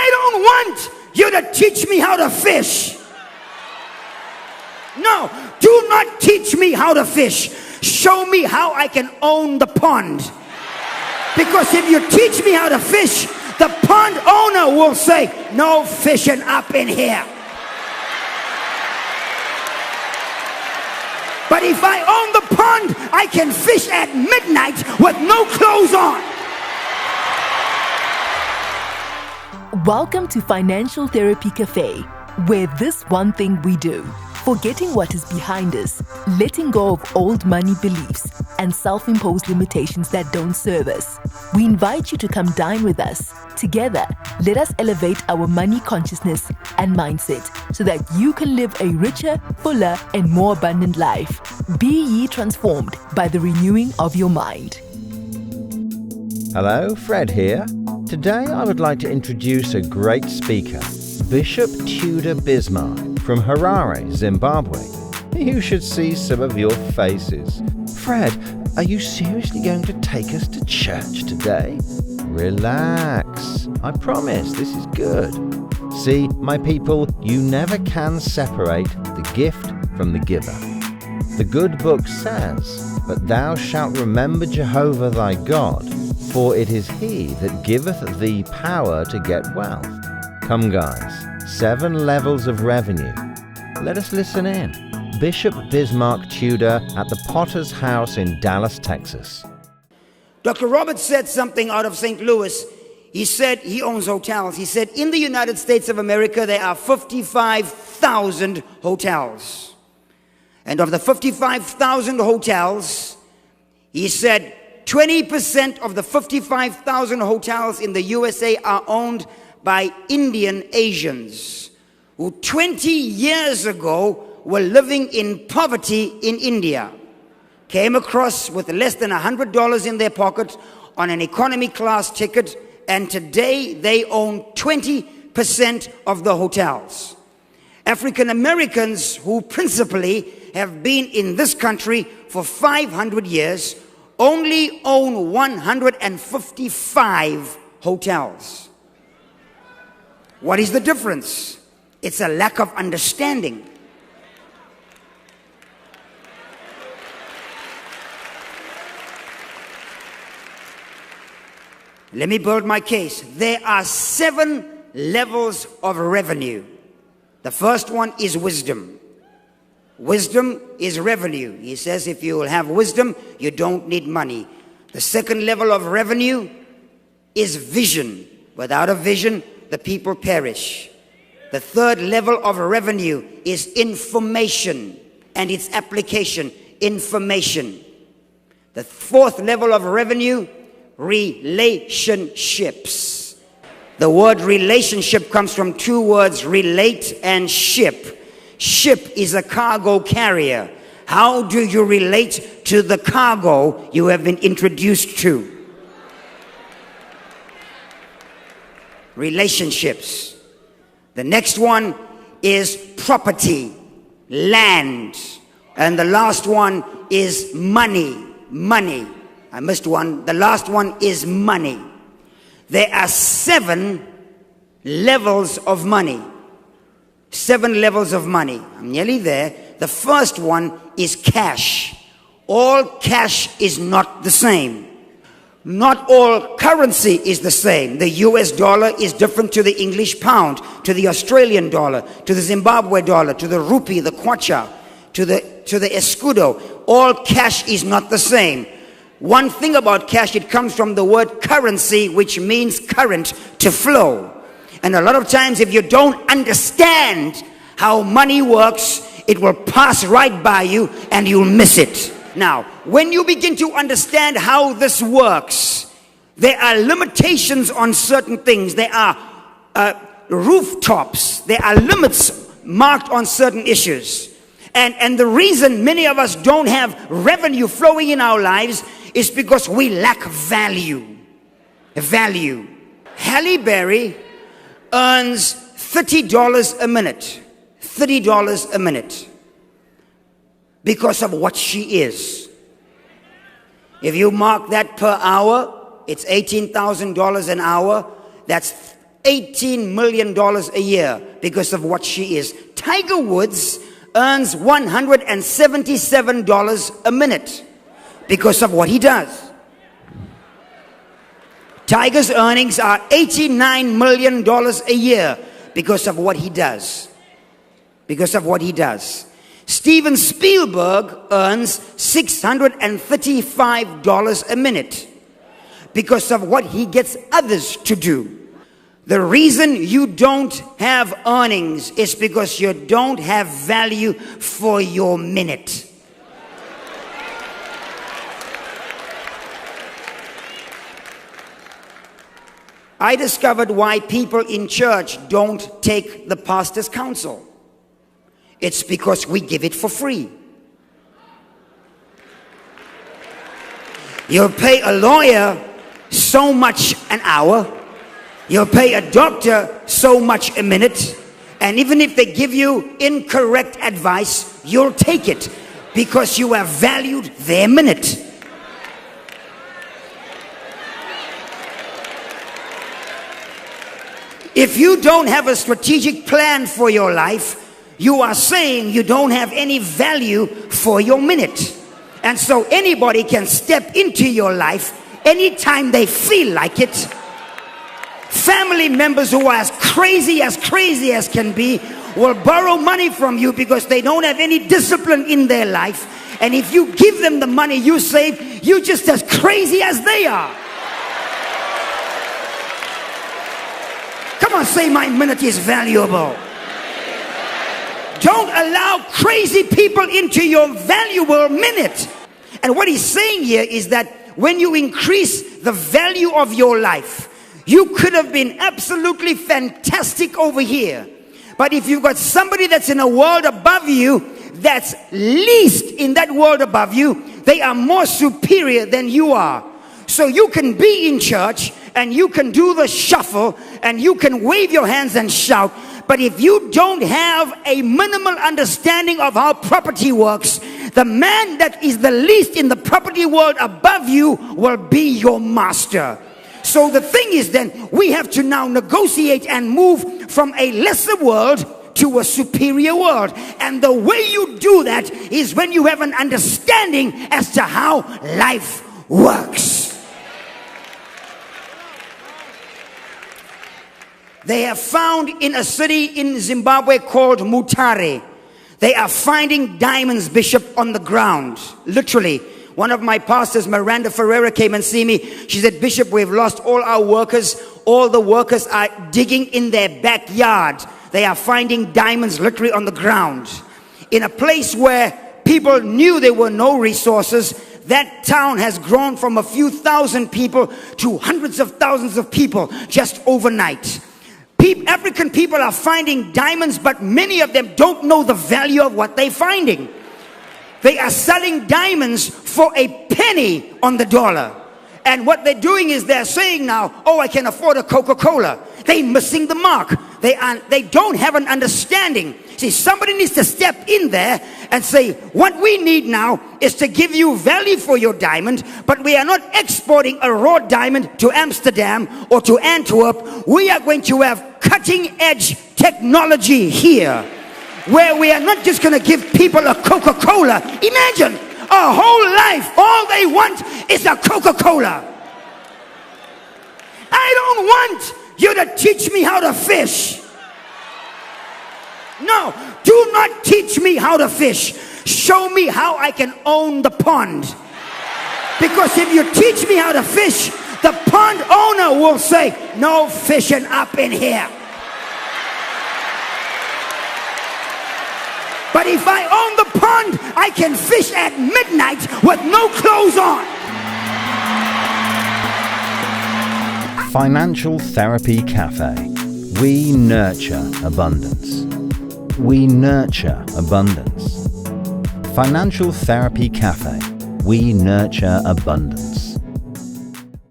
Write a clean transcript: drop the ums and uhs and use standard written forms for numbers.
I don't want you to teach me how to fish. No, do not teach me how to fish. Show me how I can own the pond. Because if you teach me how to fish, the pond owner will say, no fishing up in here. But if I own the pond, I can fish at midnight with no clothes on. Welcome to Financial Therapy Café, where this one thing we do, forgetting what is behind us, letting go of old money beliefs and self-imposed limitations that don't serve us. We invite you to come dine with us. Together, let us elevate our money consciousness and mindset so that you can live a richer, fuller, and more abundant life. Be ye transformed by the renewing of your mind. Hello, Fred here. Today I would like to introduce a great speaker, Bishop Tudor Bismarck from Harare, Zimbabwe. You should see some of your faces. Fred, are you seriously going to take us to church today? Relax. I promise this is good. See, my people, you never can separate the gift from the giver. The good book says, "But thou shalt remember Jehovah thy God, for it is he that giveth thee power to get wealth." Come guys, 7 levels of revenue. Let us listen in. Bishop Bismarck Tudor at the Potter's House in Dallas, Texas. Dr. Roberts said something out of St. Louis. He said, he owns hotels. He said, in the United States of America, there are 55,000 hotels. And of the 55,000 hotels, he said, 20% of the 55,000 hotels in the USA are owned by Indian Asians who 20 years ago were living in poverty in India, came across with less than $100 in their pocket on an economy class ticket, and today they own 20% of the hotels. African Americans who principally have been in this country for 500 years only own 155 hotels. What is the difference? It's a lack of understanding. Let me build my case. There are 7 levels of revenue. The first one is wisdom. Wisdom is revenue. He says if you will have wisdom, you don't need money. The second level of revenue is vision. Without a vision, the people perish. The third level of revenue is information and its application, information. The fourth level of revenue, relationships. The word relationship comes from 2 words, relate and ship. Ship is a cargo carrier. How do you relate to the cargo you have been introduced to? Relationships. The next one is property, land. And the last one is money, money. I missed one. The last one is money. There are 7 levels of money. 7 levels of money. I'm nearly there. The first one is cash. All cash is not the same. Not all currency is the same. The US dollar is different to the English pound, to the Australian dollar, to the Zimbabwe dollar, to the rupee, the kwacha, to the escudo. All cash is not the same. One thing about cash, it comes from the word currency, which means current, to flow. And a lot of times if you don't understand how money works, it will pass right by you and you'll miss it. Now, when you begin to understand how this works, there are limitations on certain things. There are rooftops. There are limits marked on certain issues. And the reason many of us don't have revenue flowing in our lives is because we lack value. Value. Halle Berry earns $30 a minute. $30 a minute. Because of what she is. If you mark that per hour, it's $18,000 an hour. That's $18 million a year because of what she is. Tiger Woods earns $177 a minute because of what he does. Tiger's earnings are $89 million a year because of what he does. Because of what he does. Steven Spielberg earns $635 a minute because of what he gets others to do. The reason you don't have earnings is because you don't have value for your minute. I discovered why people in church don't take the pastor's counsel. It's because we give it for free. You'll pay a lawyer so much an hour. You'll pay a doctor so much a minute. And even if they give you incorrect advice, you'll take it because you have valued their minute. If you don't have a strategic plan for your life, you are saying you don't have any value for your minute. And so anybody can step into your life anytime they feel like it. Family members who are as crazy as can be will borrow money from you because they don't have any discipline in their life. And if you give them the money you save, you're just as crazy as they are. Come on, say my minute is valuable. Don't allow crazy people into your valuable minute. And what he's saying here is that when you increase the value of your life, you could have been absolutely fantastic over here. But if you've got somebody that's in a world above you, that's least in that world above you, they are more superior than you are. So you can be in church and you can do the shuffle and you can wave your hands and shout. But if you don't have a minimal understanding of how property works, the man that is the least in the property world above you will be your master. So the thing is then, we have to now negotiate and move from a lesser world to a superior world. And the way you do that is when you have an understanding as to how life works. They have found in a city in Zimbabwe called Mutare, they are finding diamonds, Bishop, on the ground. Literally. One of my pastors, Miranda Ferreira, came and see me. She said, Bishop, we've lost all our workers. All the workers are digging in their backyard. They are finding diamonds literally on the ground. In a place where people knew there were no resources, that town has grown from a few thousand people to hundreds of thousands of people just overnight. African people are finding diamonds, but many of them don't know the value of what they're finding. They are selling diamonds for a penny on the dollar. And what they're doing is they're saying now, oh, I can afford a Coca-Cola. They're missing the mark. They don't have an understanding. See, somebody needs to step in there and say, what we need now is to give you value for your diamond, but we are not exporting a raw diamond to Amsterdam or to Antwerp. We are going to have cutting edge technology here, where we are not just going to give people a Coca-Cola. Imagine a whole life, all they want is a Coca-Cola. I don't want you to teach me how to fish. No, do not teach me how to fish. Show me how I can own the pond. Because if you teach me how to fish, the pond owner will say, no fishing up in here. But if I own the pond, I can fish at midnight with no clothes on. Financial Therapy Café. We nurture abundance. We nurture abundance. Financial Therapy Café. We nurture abundance.